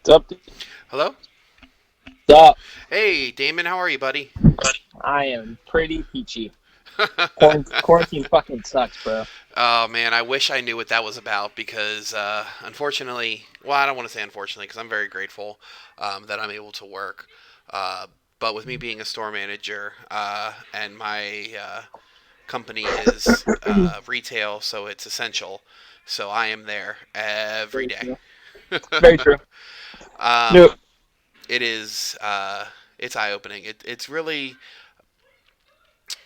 What's up? Hello? What's up? Hey, Damon, how are you, buddy? I am pretty peachy. Quarantine fucking sucks, bro. Oh, man, I wish I knew what that was about because, unfortunately, well, I don't want to say unfortunately because I'm very grateful that I'm able to work. Uh, but with me being a store manager and my company is retail, so it's essential. So I am there every Very day. true. Very true. No. um, it is, it's eye opening. It's really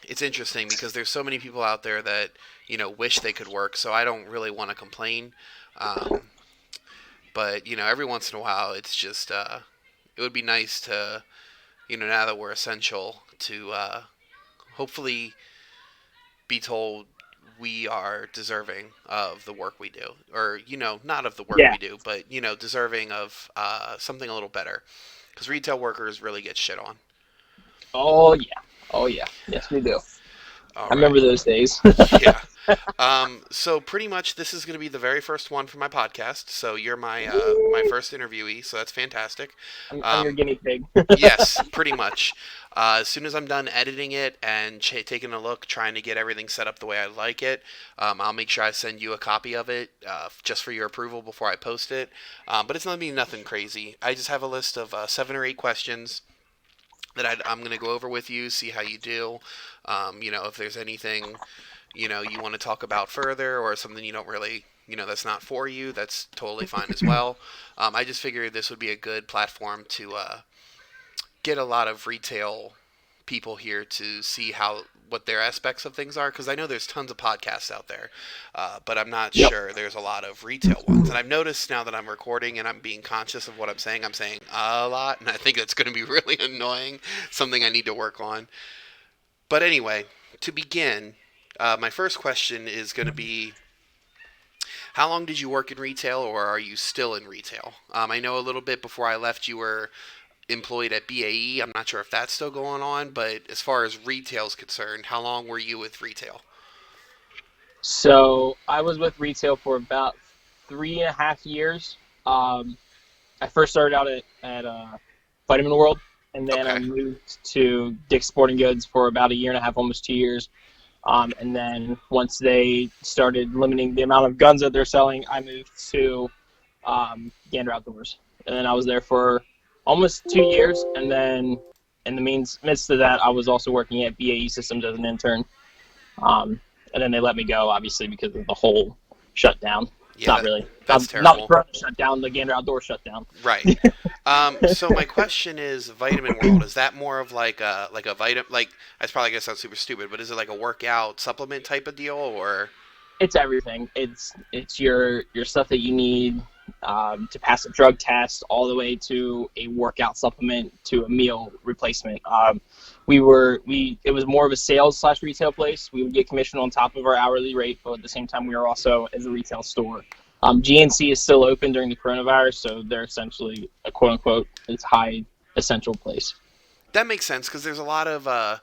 it's interesting because there's so many people out there that wish they could work. So I don't really want to complain, um, but every once in a while, it's just it would be nice to now that we're essential to hopefully be told we are deserving of the work we do, or not of the work Yeah. we do, but deserving of something a little better, because retail workers really get shit on. Oh yeah. Oh yeah. Yes, we do. All I right. remember those days. Yeah. So pretty much this is going to be the very first one for my podcast. So you're my first interviewee. So that's fantastic. I'm your Um, guinea pig. yes, pretty much. As soon as I'm done editing it and taking a look, trying to get everything set up the way I like it, I'll make sure I send you a copy of it just for your approval before I post it. But it's not going to be nothing crazy. I just have a list of 7 or 8 questions that I'm going to go over with you, see how you do. If there's anything you want to talk about further or something you don't really that's not for you, that's totally fine as well. I just figured this would be a good platform to get a lot of retail people here to see how what their aspects of things are, because I know there's tons of podcasts out there, but I'm not Yep. sure there's a lot of retail ones. And I've noticed now that I'm recording and I'm being conscious of what I'm saying a lot, and I think that's going to be really annoying, something I need to work on. But anyway, to begin, my first question is going to be, how long did you work in retail, or are you still in retail? I know a little bit before I left, you were employed at BAE. I'm not sure if that's still going on, but as far as retail is concerned, how long were you with retail? So I was with retail for about 3.5 years. Um, I first started out at Vitamin World, and then I Okay. moved to Dick's Sporting Goods for about a year and a half, almost 2 years. And then once they started limiting the amount of guns that they're selling, I moved to Gander Outdoors. And then I was there for almost 2 years. And then in the midst of that, I was also working at BAE Systems as an intern. Um, and then they let me go, obviously, because of the whole shutdown. Yeah, Not really. that's Not the terrible. Corona shutdown, the Gander Outdoors shutdown. Right. So my question is, Vitamin World, is that more of like a vitamin, like, that's probably gonna sound super stupid, but is it like a workout supplement type of deal, or? It's everything. It's your stuff that you need to pass a drug test, all the way to a workout supplement to a meal replacement. We it was more of a sales slash retail place. We would get commission on top of our hourly rate, but at the same time, we were also as a retail store. GNC is still open during the coronavirus, so they're essentially a quote unquote it's high essential place. That makes sense because there's a lot of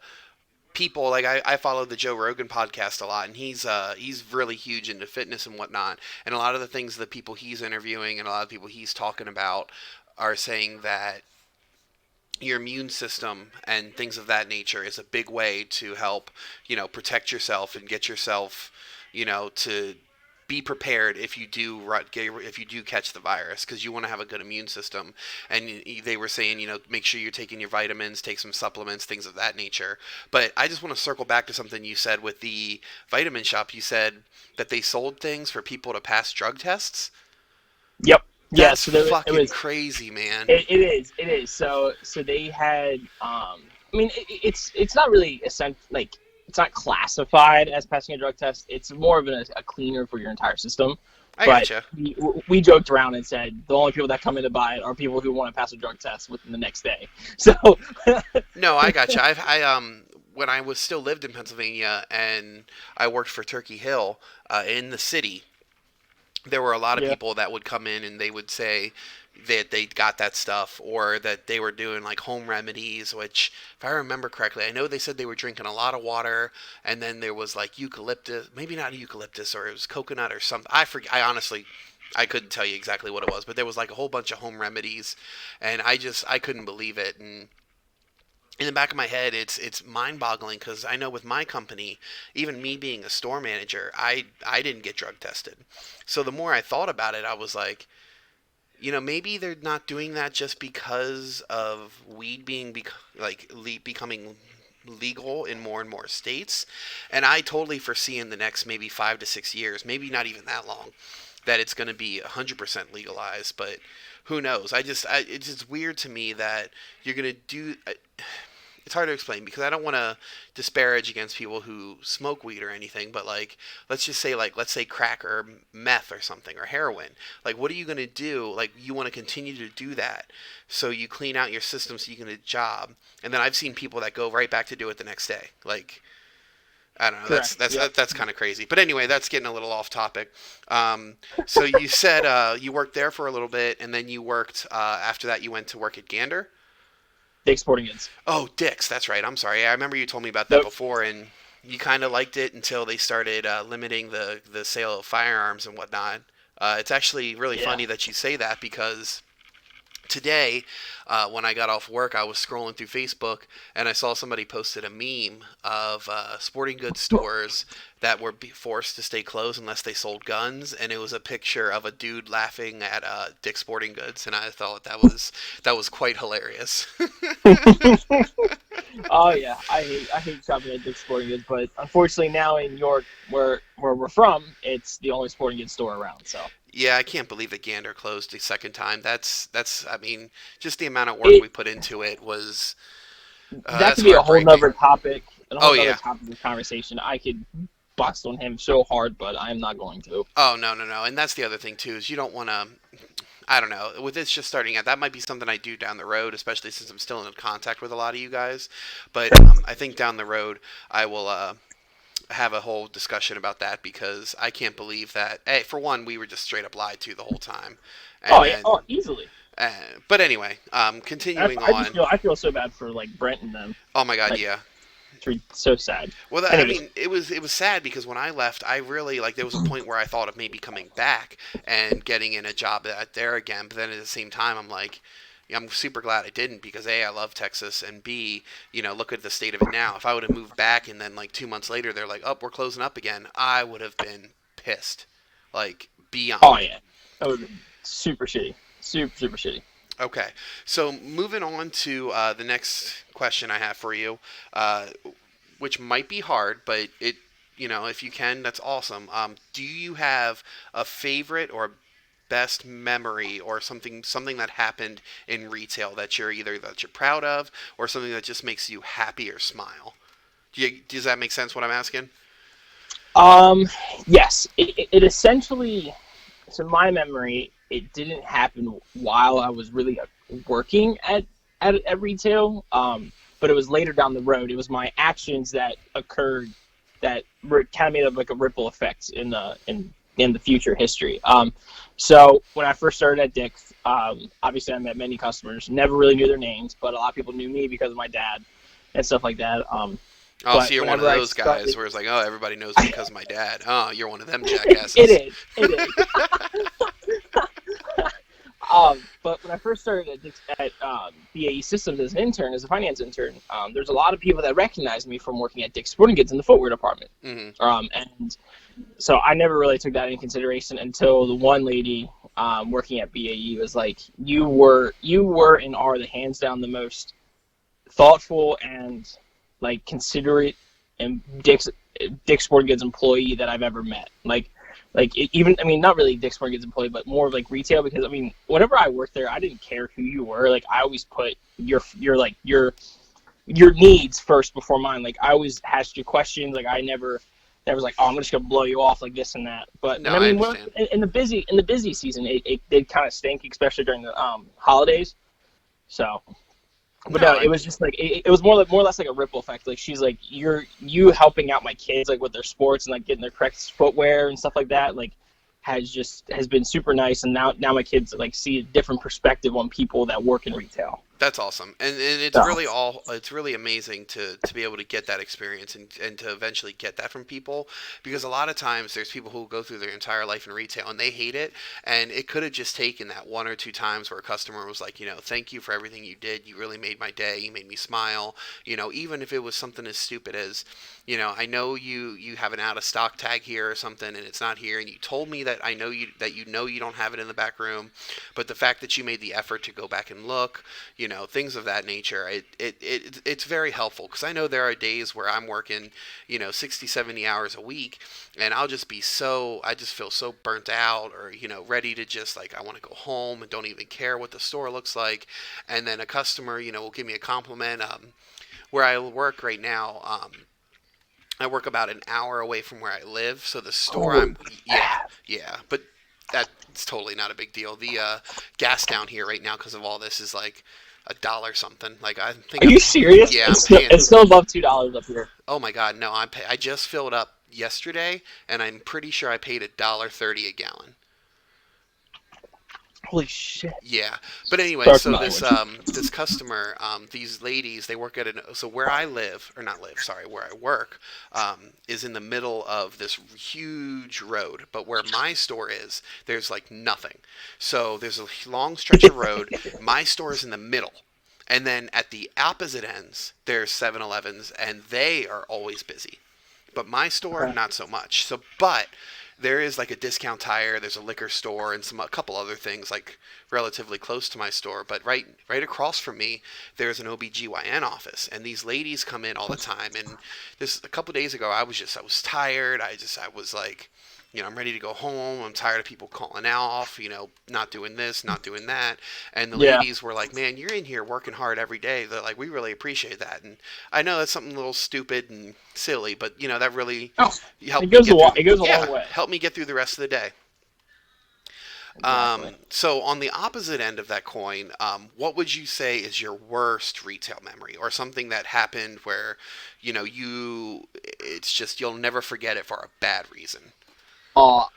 people, like I follow the Joe Rogan podcast a lot, and he's really huge into fitness and whatnot, and a lot of the things that people he's interviewing and a lot of people he's talking about are saying that your immune system and things of that nature is a big way to help protect yourself and get yourself to be prepared if you do if you do catch the virus, because you want to have a good immune system. And they were saying make sure you're taking your vitamins, take some supplements, things of that nature. But I just want to circle back to something you said with the vitamin shop. You said that they sold things for people to pass drug tests. Yep. Yeah. That's So there, it fucking was crazy, man. it is. So they had. I mean, it's not really essential. Like, it's not classified as passing a drug test. It's more of a cleaner for your entire system. I But gotcha. we joked around and said the only people that come in to buy it are people who want to pass a drug test within the next day. So No, I gotcha. When I was still lived in Pennsylvania and I worked for Turkey Hill in the city, there were a lot of yeah, people that would come in and they would say that they got that stuff, or that they were doing like home remedies, which, if I remember correctly, I know they said they were drinking a lot of water, and then there was like eucalyptus, maybe not eucalyptus, or it was coconut or something. I forget. I honestly I couldn't tell you exactly what it was, but there was like a whole bunch of home remedies, and I couldn't believe it. And in the back of my head, it's mind-boggling because I know with my company, even me being a store manager, I didn't get drug tested. So the more I thought about it, I was like, maybe they're not doing that just because of weed being becoming legal in more and more states. And I totally foresee in the next maybe 5 to 6 years, maybe not even that long, that it's going to be 100% legalized. But who knows? It's just weird to me that you're going to do. It's hard to explain because I don't want to disparage against people who smoke weed or anything, but like let's say crack or meth or something or heroin. Like what are you going to do? Like you want to continue to do that. So you clean out your system so you can get a job. And then I've seen people that go right back to do it the next day. Like I don't know. That's Correct. that's Yep. that's kind of crazy. But anyway, that's getting a little off topic. So you said you worked there for a little bit, and then you worked after that. You went to work at Gander. Dick's Sporting Goods. Oh, Dick's. That's right. I'm sorry. I remember you told me about that Nope. before, and you kind of liked it until they started limiting the sale of firearms and whatnot. It's actually really Yeah. funny that you say that because today, when I got off work, I was scrolling through Facebook and I saw somebody posted a meme of sporting goods stores that were forced to stay closed unless they sold guns, and it was a picture of a dude laughing at Dick's Sporting Goods, and I thought that was quite hilarious. Oh yeah, I hate shopping at Dick's Sporting Goods, but unfortunately now in York, where we're from, it's the only sporting goods store around. So Yeah, I can't believe that Gander closed a second time. That's I mean, just the amount of work it we put into it was that that's could be a whole heartbreaking. nother topic, and a Oh whole nother yeah. topic of conversation. I could bust on him so hard, but I'm not going to. Oh no, no, no. And that's the other thing too is you don't want to. I don't know. With this just starting out, that might be something I do down the road, especially since I'm still in contact with a lot of you guys. But I think down the road I will have a whole discussion about that because I can't believe that. Hey, for one, we were just straight up lied to the whole time, Oh and yeah, then. oh easily. Uh, but anyway, continuing I just on. feel so bad for like Brent and them. Oh my God, Like yeah. it's so sad. Well, I Anyways, mean, it was sad because when I left, I really like there was a point where I thought of maybe coming back and getting in a job there again. But then at the same time, I'm like, yeah, I'm super glad I didn't because A, I love Texas, and B, look at the state of it now. If I would have moved back and then like 2 months later they're like, oh, we're closing up again, I would have been pissed, like oh beyond. yeah, that was super shitty, super shitty. Okay, so moving on to the next question I have for you, uh, which might be hard, but if you can, that's awesome. Do you have a favorite or best memory or something that happened in retail that you're proud of or something that just makes you happy or smile? Does that make sense? What I'm asking? Um, yes, it essentially, to my memory, it didn't happen while I was really working at retail. But it was later down the road. It was my actions that occurred that were kind of made up like a ripple effect in the future history. So when I first started at Dick's, obviously I met many customers, never really knew their names, but a lot of people knew me because of my dad and stuff like that. Oh, so But you're one of whenever I those guys started, where it's like, oh, everybody knows me because of my dad. Oh, you're one of them jackasses. it is. But when I first started at BAE Systems as an intern, as a finance intern, there's a lot of people that recognized me from working at Dick's Sporting Goods in the footwear department. Hmm. And so I never really took that into consideration until the one lady working at BAE was like, "You were and are the hands down the most thoughtful and like considerate and Dick's Sporting Goods employee that I've ever met." Even, I mean, not really Dick's Sporting Goods employee, but more of like retail, because I mean, whenever I worked there, I didn't care who you were. Like I always put your needs first before mine. Like I always asked you questions. Like I never was like, oh, I'm just gonna blow you off like this and that. But No, I I mean, understand. in the busy season, it did kind of stink, especially during the holidays. So, but No, no, it was just like it was more or less like a ripple effect. Like she's like, you helping out my kids like with their sports and like getting their correct footwear and stuff like that. Like has been super nice, and now my kids like see a different perspective on people that work in retail. That's awesome, and it's So, really it's really amazing to be able to get that experience and to eventually get that from people, because a lot of times there's people who go through their entire life in retail and they hate it, and it could have just taken that one or two times where a customer was like, thank you for everything you did, you really made my day, you made me smile, even if it was something as stupid as, I know you have an out of stock tag here or something and it's not here, and you told me that I know you don't have it in the back room, but the fact that you made the effort to go back and look, things of that nature. It's very helpful, because I know there are days where I'm working, 60, 70 hours a week, and I just feel so burnt out, or, ready to just, like, I want to go home and don't even care what the store looks like. And then a customer, will give me a compliment. Where I work right now, I work about an hour away from where I live, so the store holy yeah, yeah, but that's totally not a big deal. The gas down here right now, because of all this, is like $1 something. Like, I think Are you serious? yeah, I'm It's still paying. it's still above $2 up here. Oh my God, no, I just filled up yesterday, and I'm pretty sure I paid $1.30 a gallon. Holy shit! Yeah, but anyway, Sorry for so my this language. this customer, these ladies, they work at so where I live, or not live, sorry, where I work, is in the middle of this huge road. But where my store is, there's like nothing. So there's a long stretch of road. My store is in the middle, and then at the opposite ends, there's 7-Elevens, and they are always busy. But my store, Okay. not so much. So, but there is like a discount tire, there's a liquor store, and a couple other things like relatively close to my store. But right across from me, there's an OBGYN office, and these ladies come in all the time. And this a couple days ago, I was tired. I was like, I'm ready to go home. I'm tired of people calling off, not doing this, not doing that. And the Yeah. ladies were like, "Man, you're in here working hard every day." They're like, "We really appreciate that." And I know that's something a little stupid and silly, but that really Oh, helped me get through. it goes a long Yeah, way. helped me get through the rest of the day. Exactly. So on the opposite end of that coin, what would you say is your worst retail memory, or something that happened where, it's just you'll never forget it for a bad reason? Oh,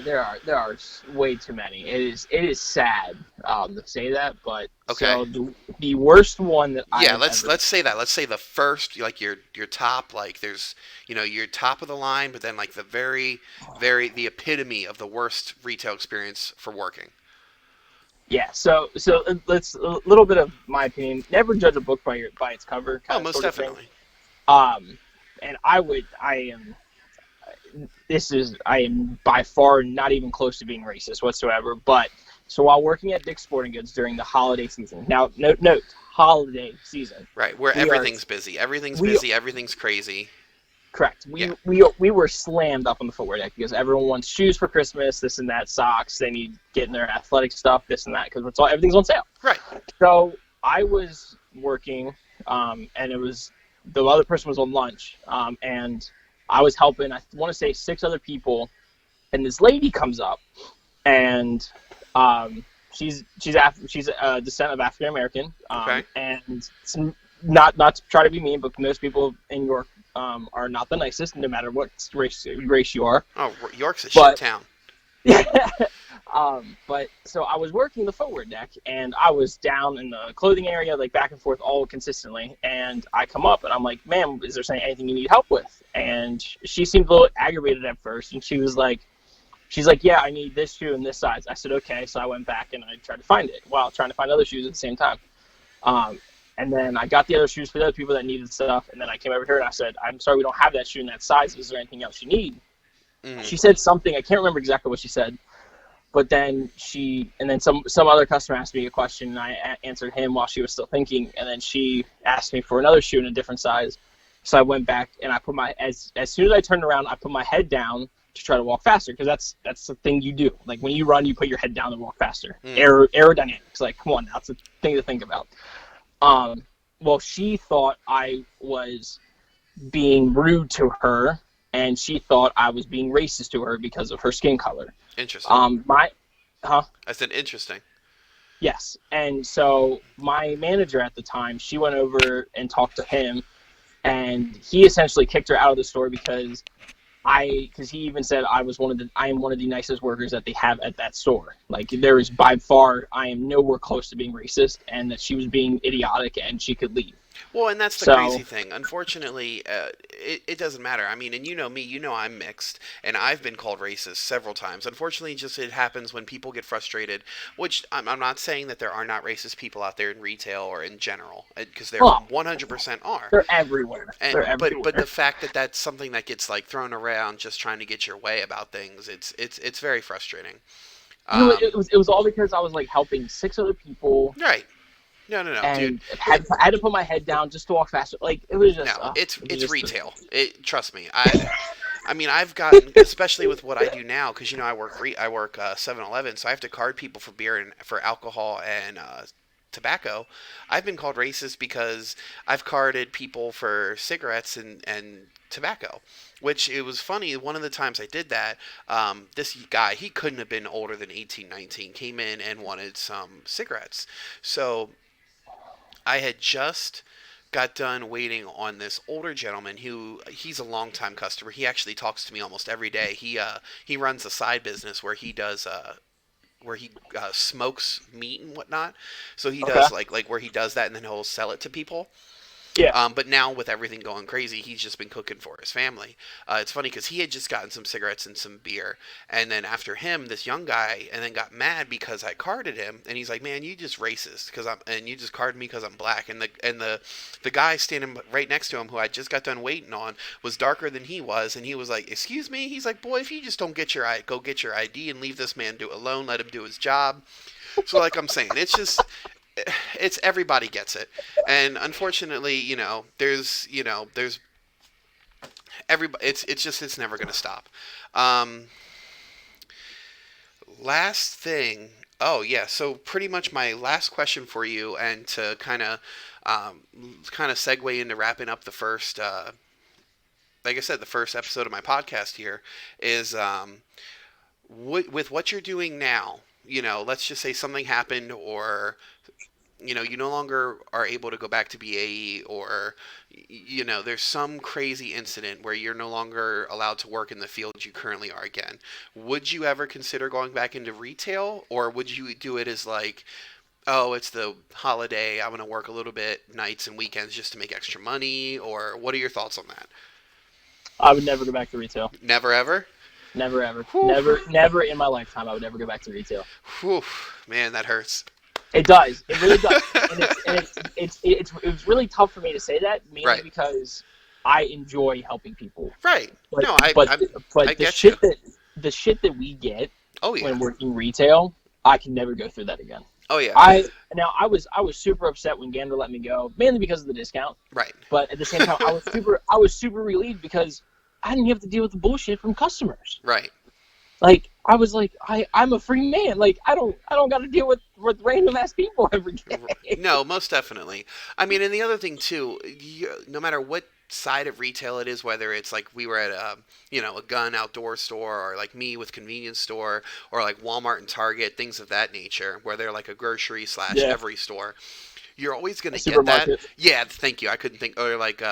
there are way too many. It is sad to say that, but Okay. so the worst one that I Yeah, have let's ever. let's say that. Let's say the first, like your top, like there's, your top of the line, but then like the the epitome of the worst retail experience for working. Yeah, so let's a little bit of my opinion. Never judge a book by its cover, Oh, kind of most sort of thing. definitely. Um, and I am I am by far not even close to being racist whatsoever. But so while working at Dick's Sporting Goods during the holiday season, now note holiday season, Right, where we are everything's busy. Everything's we busy, everything's crazy. correct. Yeah. We were slammed up on the footwear deck because everyone wants shoes for Christmas, this and that, socks. They need getting their athletic stuff, this and that, because everything's on sale. Right. So I was working, and it was the other person was on lunch, and I was helping. I want to say 6 other people, and this lady comes up, and she's a descent of African American, Okay. and it's not to try to be mean, but most people in York are not the nicest, no matter what race you are. Oh, York's a shit But town. but so I was working the forward deck, and I was down in the clothing area, like back and forth all consistently. And I come up, and I'm like, "Ma'am, is there anything you need help with?" And she seemed a little aggravated at first, and she's like, "Yeah, I need this shoe and this size." I said, "Okay." So I went back and I tried to find it while trying to find other shoes at the same time. Um, and then I got the other shoes for the other people that needed stuff. And then I came over here and I said, "I'm sorry, we don't have that shoe in that size. Is there anything else you need?" Mm. She said something. I can't remember exactly what she said. But then some other customer asked me a question, and I answered him while she was still thinking. And then she asked me for another shoe in a different size. So I went back and I put as soon as I turned around, I put my head down to try to walk faster, because that's the thing you do. Like when you run, you put your head down and walk faster. Mm. Aerodynamics. Like, come on, now, it's a thing to think about. Well, she thought I was being rude to her, and she thought I was being racist to her because of her skin color. Interesting. My, huh? I said interesting. Yes. And so my manager at the time, she went over and talked to him, and he essentially kicked her out of the store because because he even said I am one of the nicest workers that they have at that store. Like there is by far, I am nowhere close to being racist, and that she was being idiotic and she could leave. Well, and that's the crazy So, thing. Unfortunately, it doesn't matter. I mean, and you know me, you know I'm mixed, and I've been called racist several times. Unfortunately, just it happens when people get frustrated, which I'm not saying that there are not racist people out there in retail or in general, because there well, 100% are. they're everywhere. And They're but the everywhere. fact that that's something that gets like thrown around just trying to get your way about things, it's very frustrating. And Um, it was all because I was like helping six other people, right. No, no, no, dude. and had to put my head down just to walk faster. Like it was just, No, it was it's just. retail. Trust me. I mean, I've gotten, especially with what I do now, because you know I work 7-Eleven, so I have to card people for beer and for alcohol and tobacco. I've been called racist because I've carded people for cigarettes and tobacco. Which it was funny. One of the times I did that, this guy, he couldn't have been older than 18, 19, came in and wanted some cigarettes. So I had just got done waiting on this older gentleman who he's a longtime customer. He actually talks to me almost every day. He runs a side business where he smokes meat and whatnot. So he Okay. does like where he does that and then he'll sell it to people. Yeah. But now with everything going crazy, he's just been cooking for his family. It's funny because he had just gotten some cigarettes and some beer, and then after him, this young guy, and then got mad because I carded him, and he's like, "Man, you just racist because I'm and you just carded me because I'm black." And the guy standing right next to him, who I just got done waiting on, was darker than he was, and he was like, "Excuse me." He's like, "Boy, if you just don't get your go get your ID and leave this man do alone, let him do his job." So like I'm saying, it's everybody gets it, and unfortunately, there's everybody. It's just it's never gonna stop. Um, last thing. Oh yeah, so pretty much my last question for you, and to um, kind of segue into wrapping up the first, like I said, the first episode of my podcast here is with what you're doing now. You know, let's just say something happened, or you no longer are able to go back to BAE, or there's some crazy incident where you're no longer allowed to work in the field you currently are again. Would you ever consider going back into retail, or would you do it as like, oh, it's the holiday, I'm going to work a little bit nights and weekends just to make extra money? Or what are your thoughts on that? I would never go back to retail. Never ever. Never ever. Whew. Never in my lifetime I would ever go back to retail. Whew. Man, that hurts. It does. It really does. It was really tough for me to say that, mainly Right. because I enjoy helping people. Right. But No, but I but get you. the shit that we get Oh yeah. when working retail, I can never go through that again. Oh yeah. I was super upset when Gander let me go, mainly because of the discount. Right. But at the same time, I was super relieved because I didn't have to deal with the bullshit from customers. Right. Like I was like, I'm a free man. Like I don't got to deal with random ass people every day. No, most definitely. I mean, and the other thing too, no matter what side of retail it is, whether it's like we were at a gun outdoor store, or like me with convenience store, or like Walmart and Target, things of that nature, where they're like a grocery slash Yeah, every store, you're always going a to get that. supermarket. Yeah, thank you. I couldn't think, or like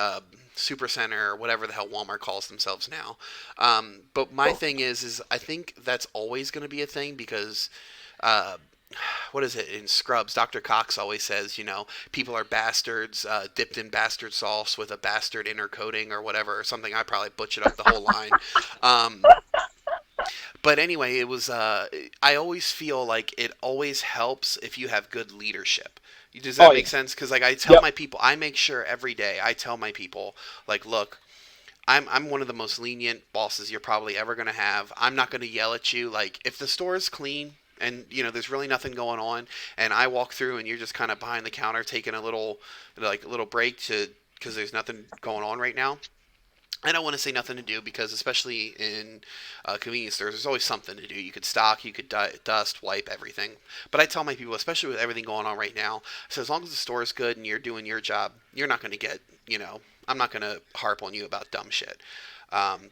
Super Center or whatever the hell Walmart calls themselves now. But my thing is I think that's always going to be a thing because. Uh, what is it in Scrubs? Dr. Cox always says, people are bastards, dipped in bastard sauce with a bastard inner coating or whatever, or something. I probably butchered up the whole line. Um, but anyway, it was. I always feel like it always helps if you have good leadership. Does Oh that make yeah. sense? Because like I tell Yep. my people, I make sure every day. I tell my people, like, look, I'm one of the most lenient bosses you're probably ever going to have. I'm not going to yell at you. Like, if the store is clean and, there's really nothing going on, and I walk through and you're just kind of behind the counter taking a little break because there's nothing going on right now. I don't want to say nothing to do because, especially in convenience stores, there's always something to do. You could stock, you could dust, wipe everything. But I tell my people, especially with everything going on right now, so as long as the store is good and you're doing your job, you're not going to get, I'm not going to harp on you about dumb shit.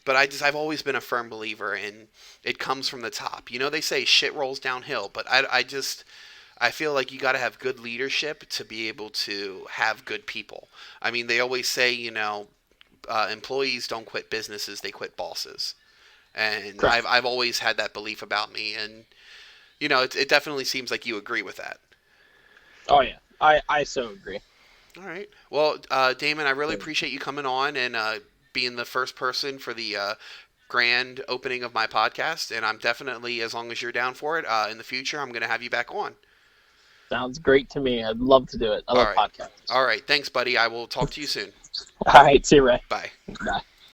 But I've always been a firm believer in it comes from the top. They say shit rolls downhill, but I feel like you got to have good leadership to be able to have good people. I mean, they always say, employees don't quit businesses; they quit bosses. And Correct. I've always had that belief about me, and it definitely seems like you agree with that. Oh yeah, I so agree. All right. Well, Damon, I really appreciate you coming on and being the first person for the grand opening of my podcast. And I'm definitely, as long as you're down for it, in the future, I'm going to have you back on. Sounds great to me. I'd love to do it. I All love right. podcasts. All right. Thanks, buddy. I will talk to you soon. All right, see you, Ray. Bye. Bye.